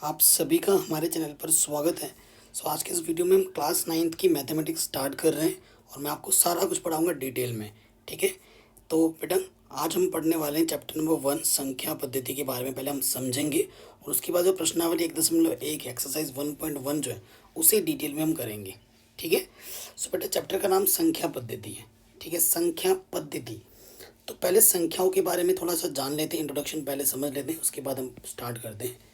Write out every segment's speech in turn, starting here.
आप सभी का हमारे चैनल पर स्वागत है। आज के इस वीडियो में हम क्लास 9th की मैथमेटिक्स स्टार्ट कर रहे हैं और मैं आपको सारा कुछ पढ़ाऊंगा डिटेल में। ठीक है, तो बेटा आज हम पढ़ने वाले हैं चैप्टर नंबर 1 संख्या पद्धति के बारे में। पहले हम समझेंगे और उसके बाद जो प्रश्नावली 1.1 एक्सरसाइज 1.1 जो है उसे डिटेल में हम करेंगे। ठीक है, बेटा चैप्टर का नाम संख्या पद्धति है। ठीक है, संख्या पद्धति। तो पहले संख्याओं के बारे में थोड़ा सा जान लेते हैं, इंट्रोडक्शन पहले समझ लेते हैं, उसके बाद हम स्टार्ट करते हैं।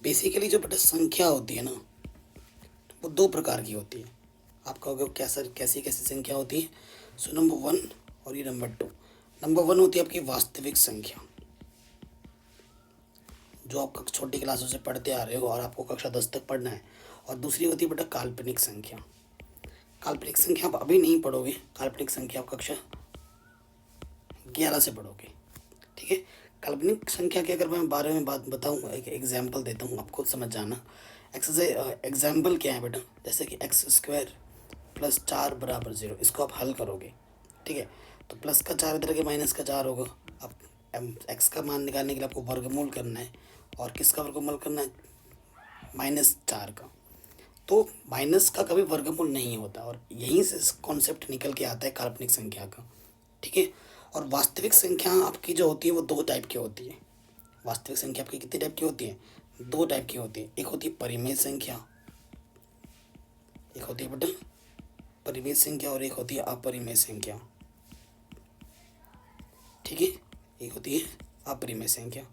बेसिकली जो बेटा संख्या होती है ना, वो दो प्रकार की होती है। आप कहोगे कैसा कैसी कैसी संख्या होती है। नंबर 1 और ये नंबर 2। नंबर 1 होती है आपकी वास्तविक संख्या, जो आप छोटी क्लासों से पढ़ते आ रहे हो और आपको कक्षा 10 तक पढ़ना है। और दूसरी होती है बेटा काल्पनिक संख्या। काल्पनिक संख्या आप अभी नहीं पढ़ोगे, काल्पनिक संख्या आप कक्षा 11 से पढ़ोगे। ठीक है, काल्पनिक संख्या के अगर मैं बारे में बात बताऊँ, एक एग्जाम्पल देता हूँ, आपको समझ जाना। एक्सरसाइज एग्जाम्पल क्या है बेटा, जैसे कि x² + 4 = 0, इसको आप हल करोगे। ठीक है, तो प्लस का 4 इधर के माइनस का 4 होगा। अब x का मान निकालने के लिए आपको वर्गमूल करना है, और किसका वर्गमूल करना है, -4 का। तो माइनस का कभी वर्गमूल नहीं होता, और यहीं से कॉन्सेप्ट निकल के आता है काल्पनिक संख्या का। ठीक है, और वास्तविक संख्या आपकी जो होती है वो दो टाइप की होती है। वास्तविक संख्या आपकी कितने टाइप की होती है, दो टाइप की होती है। एक होती है परिमेय संख्या, एक होती है बेटा परिमेय संख्या, और एक होती है अपरिमेय संख्या। ठीक है, एक होती है अपरिमेय संख्या।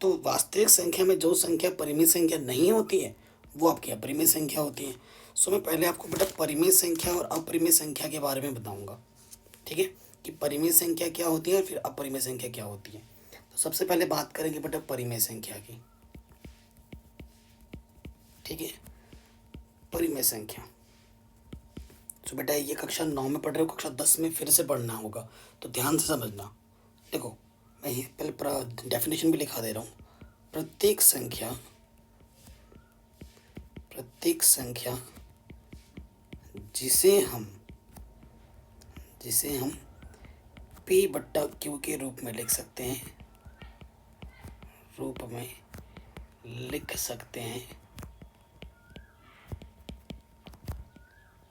तो वास्तविक संख्या में जो संख्या परिमेय संख्या नहीं होती है वो आपकी अपरिमेय संख्या होती है। मैं पहले आपको बेटा परिमेय संख्या और अपरिमेय संख्या के बारे में बताऊंगा। ठीक है, कि परिमेय संख्या क्या होती है और फिर अपरिमेय संख्या क्या होती है। तो सबसे पहले बात करेंगे बेटा परिमेय संख्या की। ठीक है, परिमेय संख्या। बेटा ये कक्षा 9 में पढ़ रहे हो, कक्षा 10 में फिर से पढ़ना होगा, तो ध्यान से समझना। देखो मैं ये पहले डेफिनेशन भी लिखा दे रहा हूँ। प्रत्येक संख्या जिसे हम P/Q के रूप में लिख सकते हैं,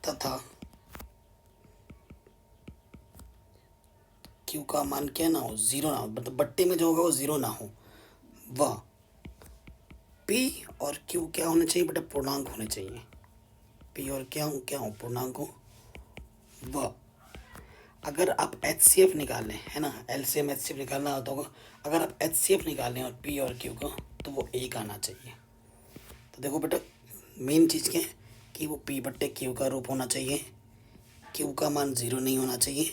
तथा Q का मान क्या ना हो, 0 ना हो, मतलब बट्टे में जो होगा वो 0 ना हो, वह P और Q क्या होना चाहिए बेटा, पूर्णांक होने चाहिए। P और क्या हो पूर्णांक हो। वह अगर आप HCF निकाल लें, है ना, LCM HCF निकालना आता होगा, अगर आप HCF निकालें और P और Q का, तो वो 1 आना चाहिए। तो देखो बेटा मेन चीज़ क्या है कि वो P/Q का रूप होना चाहिए, Q का मान 0 नहीं होना चाहिए,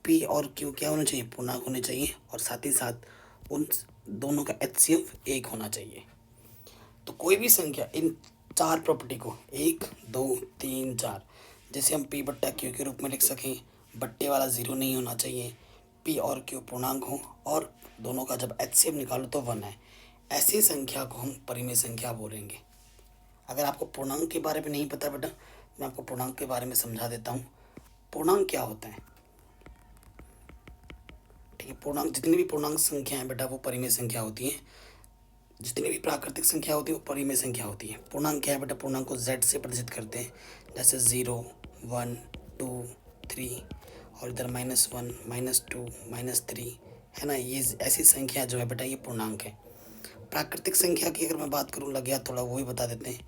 P और Q क्या होना चाहिए, पूर्णांक होने चाहिए, और साथ ही साथ उन दोनों का HCF 1 होना चाहिए। तो कोई भी संख्या इन चार प्रॉपर्टी को 1 2 3 4, जैसे हम P/Q के रूप में लिख सकें, बट्टे वाला 0 नहीं होना चाहिए, P और Q पूर्णांक हो, और दोनों का जब HCF निकालो तो 1 है, ऐसी संख्या को हम परिमेय संख्या बोलेंगे। अगर आपको पूर्णांक के बारे में नहीं पता बेटा, मैं आपको पूर्णांक के बारे में समझा देता हूँ। पूर्णांक क्या होता है, ठीक है, पूर्णांक जितनी भी पूर्णांक संख्या है बेटा वो परिमेय संख्या होती है। जितनी भी प्राकृतिक संख्या होती है वो परिमेय संख्या होती है। पूर्णांक क्या है बेटा, पूर्णांक को Z से प्रदर्शित करते हैं, जैसे 0 1 2 3, और इधर -1 -2 -3, है ना। ये ऐसी संख्या जो है बेटा ये पूर्णांक है। प्राकृतिक संख्या की अगर मैं बात करूँ, लग गया थोड़ा, वो ही बता देते हैं।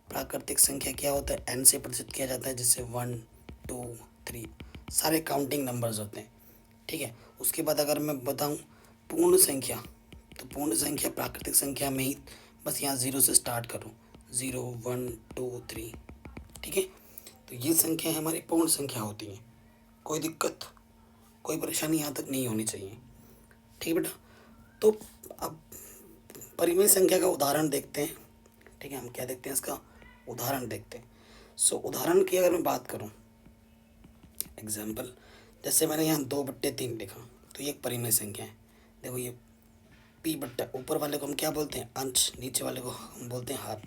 प्राकृतिक संख्या क्या होता है, N से प्रदर्शित किया जाता है, जैसे 1 2 3, सारे काउंटिंग नंबर्स होते हैं। ठीक है, उसके बाद अगर मैं बताऊँ पूर्ण संख्या, तो पूर्ण संख्या प्राकृतिक संख्या में ही बस यहाँ 0 से स्टार्ट करो, 0 1 2 3। ठीक है, तो ये संख्या हमारी पूर्ण संख्या होती है। कोई दिक्कत कोई परेशानी यहाँ तक नहीं होनी चाहिए। ठीक है बेटा, तो अब परिमेय संख्या का उदाहरण देखते हैं। ठीक है, हम क्या देखते हैं, इसका उदाहरण देखते हैं। उदाहरण की अगर मैं बात करूँ, एग्जाम्पल, जैसे मैंने यहाँ 2/3 लिखा, तो ये एक परिमेय संख्या है। देखो ये P/, ऊपर वाले को हम क्या बोलते हैं, अंश, नीचे वाले को हम बोलते हैं हर,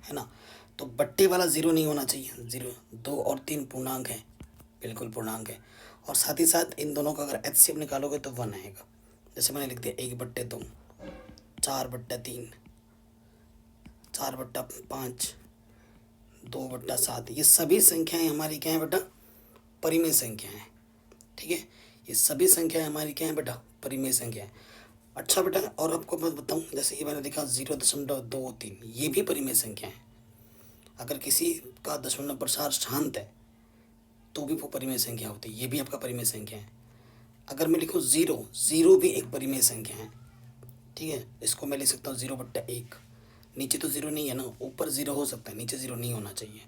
है ना। तो बट्टे वाला 0 नहीं होना चाहिए, 0 2 और 3 पूर्णांक है, बिल्कुल पूर्णांक है, और साथ ही साथ इन दोनों का अगर HCF निकालोगे तो 1 आएगा। जैसे मैंने लिख दिया 1/2, 4/3, 4/5, 2/7, ये सभी संख्याएं हमारी क्या है बेटा, परिमेय संख्या है। ठीक है, ये सभी संख्याएं हमारी क्या है बेटा, परिमेय संख्या है। अच्छा बेटा, और आपको मैं बताऊं, जैसे ये मैंने देखा 0.23, ये भी परिमेय संख्या है। अगर किसी का दशमलव प्रसार शांत है तो भी वो परिमेय संख्या होती है, ये भी आपका परिमेय संख्या है। अगर मैं लिखूँ ज़ीरो, ज़ीरो भी एक परिमेय संख्या है। ठीक है, इसको मैं लिख सकता हूँ 0/1। नीचे तो ज़ीरो नहीं है ना, ऊपर ज़ीरो हो सकता है, नीचे ज़ीरो नहीं होना चाहिए।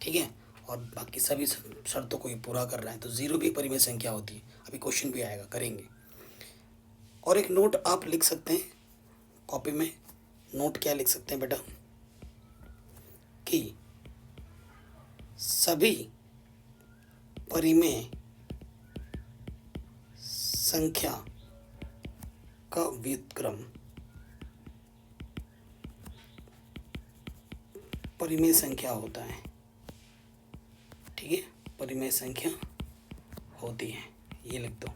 ठीक है, और बाकी सभी शर्तों को ये पूरा कर रहा है तो ज़ीरो भी परिमेय संख्या होती है। अभी क्वेश्चन भी आएगा, करेंगे। और एक नोट आप लिख सकते हैं कॉपी में। नोट क्या लिख सकते हैं बेटा, कि सभी परिमेय संख्या का व्युत्क्रम परिमेय संख्या होता है। ठीक है, परिमेय संख्या होती है, ये लिख दो,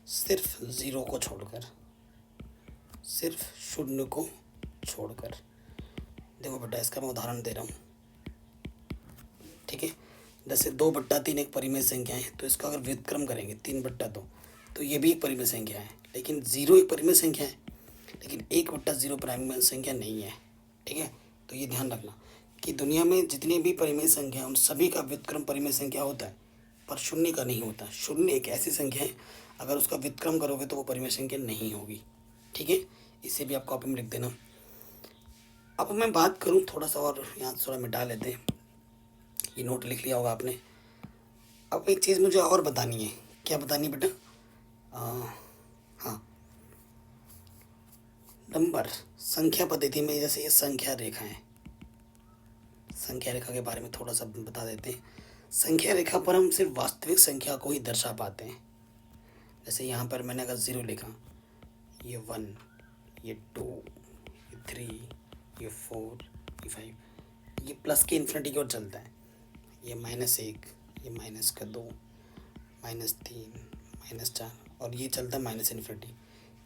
सिर्फ ज़ीरो को छोड़कर, सिर्फ शून्य को छोड़कर। देखो बेटा, इसका मैं उदाहरण दे रहा हूँ। ठीक है, जैसे 2/3 एक परिमेय संख्या है, तो इसका अगर व्युत्क्रम करेंगे 3/2, तो ये भी एक परिमेय संख्या है। लेकिन ज़ीरो एक परिमेय संख्या है, लेकिन 1/0 परिमेय संख्या नहीं है। ठीक है, तो ये ध्यान रखना कि दुनिया में जितनी भी परिमेय संख्या है उन सभी का व्युत्क्रम परिमेय संख्या होता है, पर शून्य का नहीं होता। शून्य एक ऐसी संख्या है, अगर उसका व्युत्क्रम करोगे तो वो परिमेय संख्या नहीं होगी। ठीक है, इसे भी आप कॉपी में लिख देना। अब मैं बात करूँ थोड़ा सा, और यहाँ थोड़ा मिटा लेते हैं, ये नोट लिख लिया होगा आपने। अब एक चीज़ मुझे और बतानी है। क्या बतानी है बेटा? हाँ, नंबर संख्या पद्धति में जैसे ये संख्या रेखा है, संख्या रेखा के बारे में थोड़ा सा बता देते हैं। संख्या रेखा पर हम सिर्फ वास्तविक संख्या को ही दर्शा पाते हैं। जैसे यहाँ पर मैंने अगर 0 लिखा, ये 1, ये 2, ये 3, ये 4, ये 5, ये प्लस के इन्फिनिटी की ओर चलता है। ये -1, ये -2, -3, -4, और ये चलता है -इन्फिनिटी।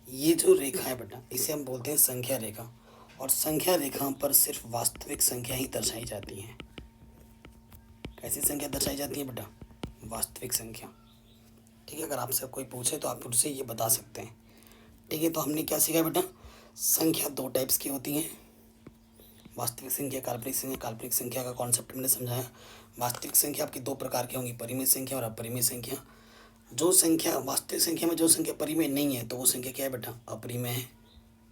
ये जो रेखा है बेटा, इसे हम बोलते हैं संख्या रेखा। और संख्या रेखा पर सिर्फ वास्तविक संख्या ही दर्शाई जाती हैं। कैसी संख्या दर्शाई जाती है बेटा? वास्तविक संख्या। ठीक है, अगर आपसे कोई पूछे तो आप उससे ये बता सकते हैं। ठीक है, तो हमने क्या सीखा बेटा? संख्या 2 टाइप्स की होती हैं, वास्तविक संख्या, काल्पनिक संख्या। काल्पनिक संख्या का कॉन्सेप्ट मैंने समझाया। वास्तविक संख्या आपकी 2 प्रकार की होंगी, परिमेय संख्या और अपरिमेय संख्या। जो संख्या वास्तविक संख्या में जो संख्या परिमेय नहीं है तो वो संख्या क्या है बेटा? अपरिमेय है।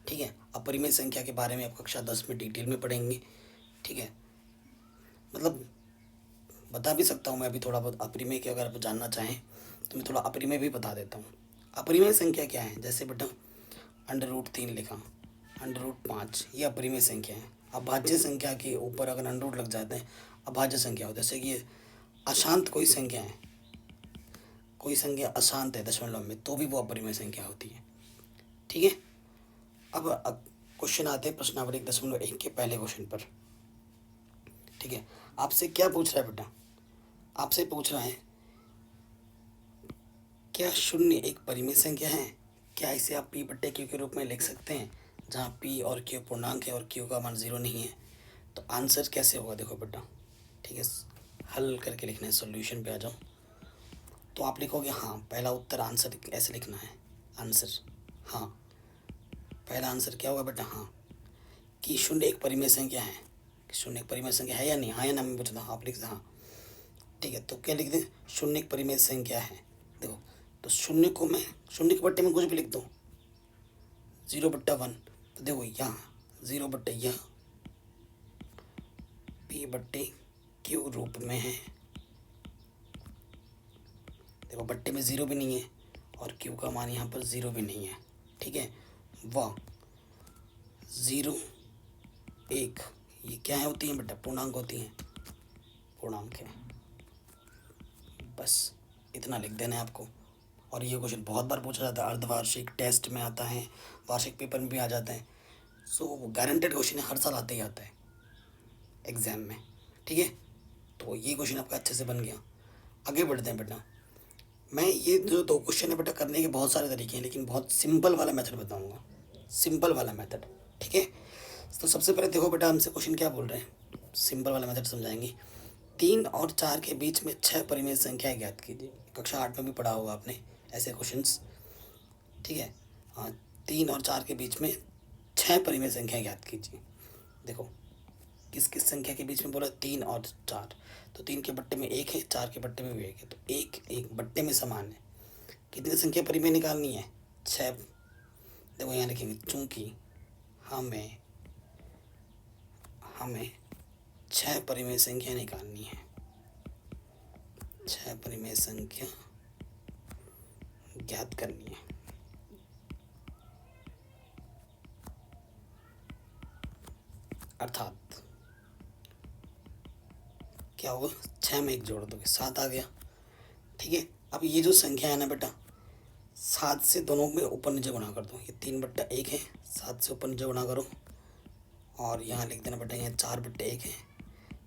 ठीक है, अपरिमेय संख्या के बारे में आप कक्षा 10 में डिटेल में पढ़ेंगे। ठीक है, मतलब बता भी सकता हूँ मैं अभी थोड़ा बहुत अपरिमेय के, अगर आप जानना चाहें तो मैं थोड़ा अपरिमेय भी बता देता हूँ। अपरिमेय संख्या क्या है? जैसे बेटा √3 लिखा, √5, ये अपरिमेय संख्या है। अभाज्य संख्या के ऊपर अगर अंडर लग जाते हैं अभाज्य संख्या होती है। जैसे कि ये अशांत कोई संख्या है, कोई संख्या अशांत है दशमलव में, तो भी वो अपरिमेय संख्या होती है। ठीक है, अब क्वेश्चन आते हैं प्रश्नावली 1.1 के पहले क्वेश्चन पर। ठीक है, आपसे क्या पूछ रहा है बेटा? आपसे पूछ रहा है क्या 0 एक परिमेय संख्या है? क्या इसे आप P/Q के रूप में लिख सकते हैं, जहाँ P और Q पूर्णांक है और Q का मान 0 नहीं है? तो आंसर कैसे होगा देखो बेटा। ठीक है, हल करके लिखना है, सॉल्यूशन पे आ जाओ। तो आप लिखोगे हाँ, पहला उत्तर आंसर ऐसे लिखना है, आंसर हाँ। पहला आंसर क्या होगा बेटा? हाँ, कि 0 एक परिमेय संख्या है। 0 एक परिमेय संख्या है या नहीं? हाँ या ना मैं पूछता हूँ, आप लिख दो हाँ। ठीक है, तो क्या लिख दें? 0 एक परिमेय संख्या है। देखो, तो 0 को मैं 0 के बट्टे में कुछ भी लिख दूँ, 0/1, तो देखो यहाँ 0/, P/Q रूप में है। देखो बट्टे में 0 भी नहीं है और Q का मान यहाँ पर 0 भी नहीं है। ठीक है, वह 0, 1 ये क्या है होती हैं बेटा? पूर्णांक होती हैं, पूर्णांक है। बस इतना लिख देना है आपको। और ये क्वेश्चन बहुत बार पूछा जाता है, अर्धवार्षिक टेस्ट में आता है, वार्षिक पेपर में भी आ जाते हैं। सो गारंटेड क्वेश्चन है, हर साल आते ही आता है एग्ज़ाम में। ठीक है, तो ये क्वेश्चन आपका अच्छे से बन गया। आगे बढ़ते हैं बेटा। मैं ये जो 2 क्वेश्चन है बेटा, करने के बहुत सारे तरीके हैं, लेकिन बहुत सिंपल वाला मेथड बताऊँगा, सिंपल वाला मेथड। ठीक है। तो सबसे पहले देखो बेटा, हमसे क्वेश्चन क्या बोल रहे हैं, सिंपल वाला मेथड समझाएंगे। 3 और 4 के बीच में 6 परिमेय संख्याएं ज्ञात कीजिए। कक्षा 8 में भी पढ़ा होगा आपने ऐसे क्वेश्चंस, ठीक है। हाँ, 3 और 4 के बीच में 6 परिमेय संख्याएं ज्ञात कीजिए। देखो किस किस संख्या के बीच में बोला, 3 और 4। तो 3 के बट्टे में 1 है, 4 के बट्टे में भी 1 है, तो एक एक बट्टे में समान है। कितनी संख्या परिमेय निकालनी है, 6। देखो यहाँ लिखेंगे, चूंकि हमें हमें 6 परिमेय संख्या निकालनी है, 6 परिमेय संख्या ज्ञात करनी है। अर्थात क्या होगा, 6 में 1 जोड़ दोगे 7 आ गया, ठीक है। अब ये जो संख्या है ना बेटा, 7 से दोनों में ऊपर नीचे गुणा कर दो। ये 3/1 है, 7 से ऊपर नीचे गुणा करो, और यहाँ लिख देना बेटा, यहाँ 4/1 है,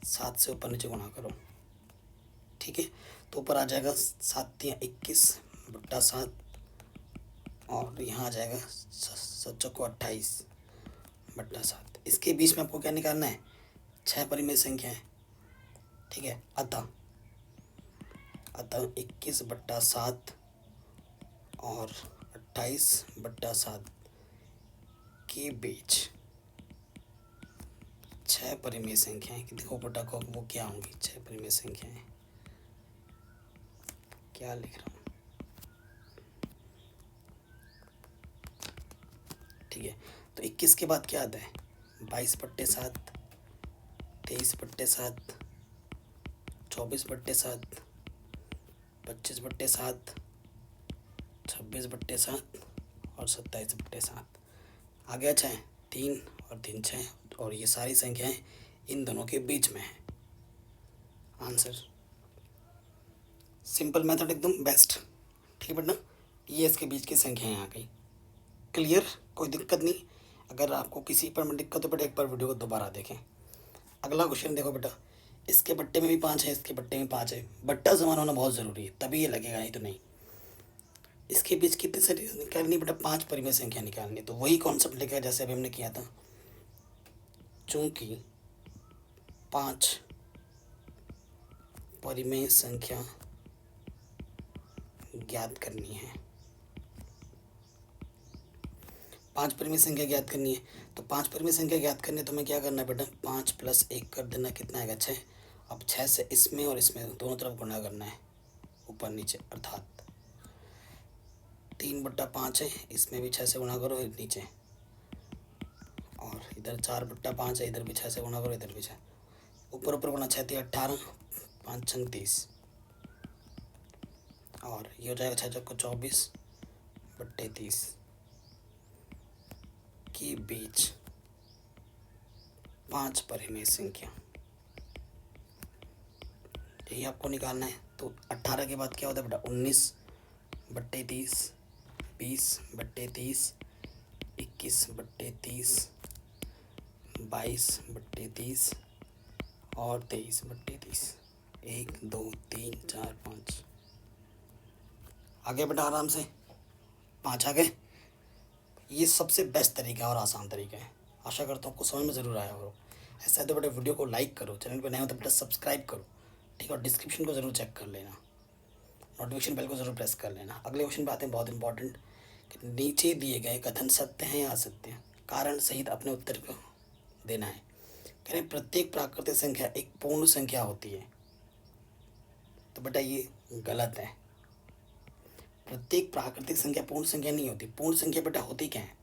7 से ऊपर नीचे गुणा करो, ठीक है। तो ऊपर आ जाएगा 7×3=21/7, और यहाँ आ जाएगा 7×4=28/7। इसके बीच में आपको क्या निकालना है, 6 परिमेय संख्या है, ठीक है। अतः 21/7 और 28/7 के बीच 6 परिमेय संख्याएं, देखो बेटा को वो क्या होंगी, 6 परिमेय संख्याएं क्या लिख रहा हूँ, ठीक है। तो 21 के बाद क्या आता है, 22/7, 23/7, 24/7, 25/7, 26/7 और 27/7। आ गया 6, 3 और 3 6, और ये सारी संख्याएं इन दोनों के बीच में है। आंसर सिंपल मेथड एकदम बेस्ट, ठीक है बेटा। ये इसके बीच की संख्याएं आ गई, क्लियर, कोई दिक्कत नहीं। अगर आपको किसी पर में दिक्कत हो बेटा, एक बार वीडियो को दोबारा देखें। अगला क्वेश्चन देखो बेटा, इसके बट्टे में भी 5 है, इसके बट्टे में 5 है, बट्टा समान होना बहुत ज़रूरी है, तभी ये लगेगा, नहीं तो नहीं। इसके बीच कितनी सारी निकालनी बेटा, 5 परिमेय संख्या निकालनी। तो वही कॉन्सेप्ट लेकर जैसे अभी हमने किया था, चूंकि 5 परिमेय संख्या ज्ञात करनी है, 5 परिमेय संख्या ज्ञात करनी है, तो 5 परिमेय संख्या ज्ञात करनी है तो हमें क्या करना है बेटा, 5 + 1 कर देना, कितना आएगा 6। अब 6 से इसमें और इसमें दोनों तरफ गुणा करना है, ऊपर नीचे, अर्थात 3/5 है, इसमें भी 6 से गुणा करो नीचे, और इधर 4/5 है, इधर भी 6 से गुणा करो, इधर भी 6, ऊपर ऊपर गुणा, 6 × 18, 5 × 30, और ये हो जाएगा 6×24/30 के बीच 5 परिमेय संख्या, यही आपको निकालना है। तो 18 के बाद क्या होता है बेटा, 19/30, 20/30, 21/30, 22/30 और 23/30। 1 2 3 4 5 आ गया बेटा, आराम से 5 आ गए। ये सबसे बेस्ट तरीका है और आसान तरीका है। आशा करता हूँ आपको समझ में ज़रूर आया होगा। ऐसा है तो बेटा वीडियो को लाइक करो, चैनल पर नए हो तो बेटा सब्सक्राइब करो, ठीक है। और डिस्क्रिप्शन को ज़रूर चेक कर लेना, नोटिफिकेशन बेल को ज़रूर प्रेस कर लेना। अगले क्वेश्चन पे आते हैं, बहुत इंपॉर्टेंट, कि नीचे दिए गए कथन सत्य हैं या असत्य हैं, कारण सहित अपने उत्तर को देना है। कह रहे प्रत्येक प्राकृतिक संख्या एक पूर्ण संख्या होती है, तो बेटा ये गलत है। प्रत्येक प्राकृतिक संख्या पूर्ण संख्या नहीं होती। पूर्ण संख्या बेटा होती क्या है,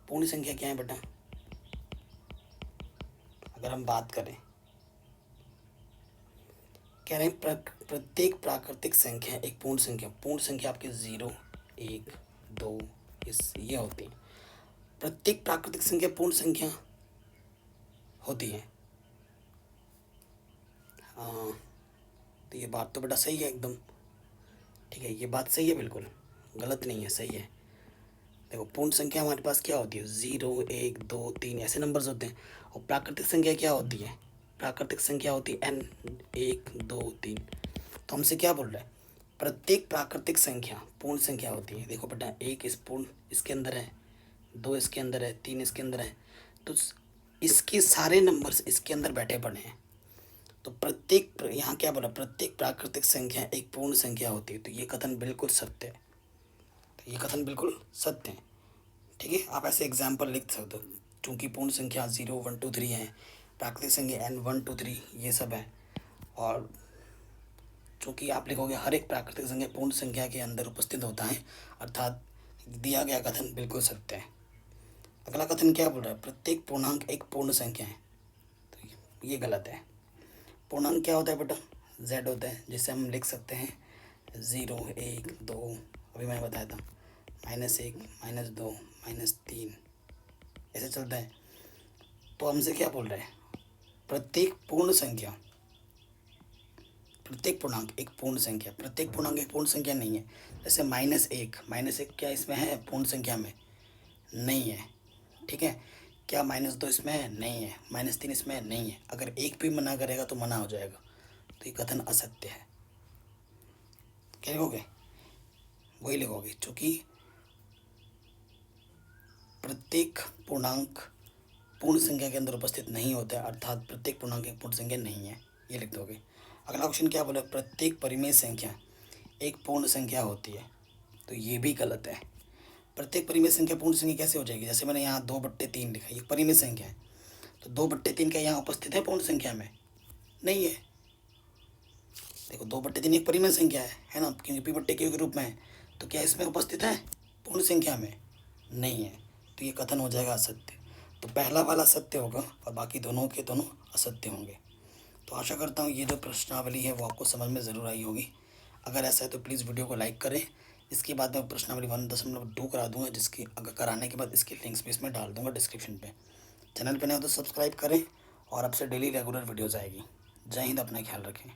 पूर्ण संख्या क्या है बेटा, अगर हम बात करें, कह रहे हैं प्रत्येक प्राकृतिक संख्या एक पूर्ण संख्या। पूर्ण संख्या आपके 0 1 2 ये होती है। प्रत्येक प्राकृतिक संख्या पूर्ण संख्या होती है। हाँ, तो ये बात तो बेटा सही है एकदम, ठीक है, ये बात सही है, बिल्कुल गलत नहीं है, सही है। देखो पूर्ण संख्या हमारे पास क्या होती है, 0 1 2 3 ऐसे नंबर्स होते हैं। और प्राकृतिक संख्या क्या होती है, प्राकृतिक संख्या होती है n, 1 2 3। तो हमसे क्या बोल रहा है, प्रत्येक प्राकृतिक संख्या पूर्ण संख्या होती है। देखो बेटा, 1 इस पूर्ण इसके अंदर है, 2 इसके अंदर है, 3 इसके अंदर है, तो इसके सारे नंबर्स इसके अंदर बैठे पड़े हैं। तो यहाँ क्या बोला, प्रत्येक प्राकृतिक संख्या एक पूर्ण संख्या होती है। तो ये कथन बिल्कुल सत्य है। तो ये कथन बिल्कुल सत्य है। ठीक है, आप ऐसे एग्जाम्पल लिख सकते हो। चूँकि पूर्ण संख्या 0 1 2 3 है, प्राकृतिक संख्या n 1 2 3 ये सब है, और चूँकि आप लिखोगे हर एक प्राकृतिक संख्या पूर्ण संख्या के अंदर उपस्थित होता है, अर्थात दिया गया कथन बिल्कुल सत्य है। अगला कथन क्या बोल रहा है, प्रत्येक पूर्णांक एक पूर्ण संख्या है। तो ये गलत है। पूर्णांक क्या होता है बेटा, z होता है, जिसे हम लिख सकते हैं 0 1 2, अभी मैंने बताया था, -1 -2 -3, ऐसे चलता है। तो हमसे क्या बोल रहे हैं, प्रत्येक पूर्ण संख्या, प्रत्येक पूर्णांक एक पूर्ण संख्या। प्रत्येक पूर्णांक एक पूर्ण संख्या नहीं है। जैसे -1 क्या इसमें है पूर्ण संख्या में, नहीं है। ठीक है, क्या -2 इसमें है, नहीं है। -3 इसमें नहीं है। अगर एक भी मना करेगा तो मना हो जाएगा। तो ये कथन असत्य है। क्या लिखोगे, वही लिखोगे, चूँकि प्रत्येक पूर्णांक पूर्ण संख्या के अंदर उपस्थित नहीं होता है, अर्थात प्रत्येक पूर्णांक एक पूर्ण संख्या नहीं है, ये लिख दोगे। अगला क्वेश्चन क्या बोला, प्रत्येक परिमेय संख्या एक पूर्ण संख्या होती है। तो ये भी गलत है। प्रत्येक परिमेय संख्या पूर्ण संख्या कैसे हो जाएगी, जैसे मैंने यहाँ 2/3 लिखा, ये परिमेय संख्या है। तो 2/3 क्या यहाँ उपस्थित है पूर्ण संख्या में, नहीं है। देखो 2/3 एक परिमेय संख्या है ना, क्योंकि p/q के रूप में है। तो क्या इसमें उपस्थित है पूर्ण संख्या में, नहीं है। तो ये कथन हो जाएगा असत्य। तो पहला वाला सत्य होगा और बाकी दोनों के दोनों असत्य होंगे। तो आशा करता हूँ ये जो प्रश्नावली है वो आपको समझ में ज़रूर आई होगी। अगर ऐसा है तो प्लीज़ वीडियो को लाइक करें। इसके बाद मैं प्रश्नावली 1.2 करा दूंगा, जिसकी अगर कराने के बाद इसके लिंक्स भी इसमें डाल दूंगा डिस्क्रिप्शन पे। चैनल पे नए हो तो सब्सक्राइब करें, और आपसे डेली रेगुलर वीडियोज़ आएगी। जय हिंद, अपना ख्याल रखें।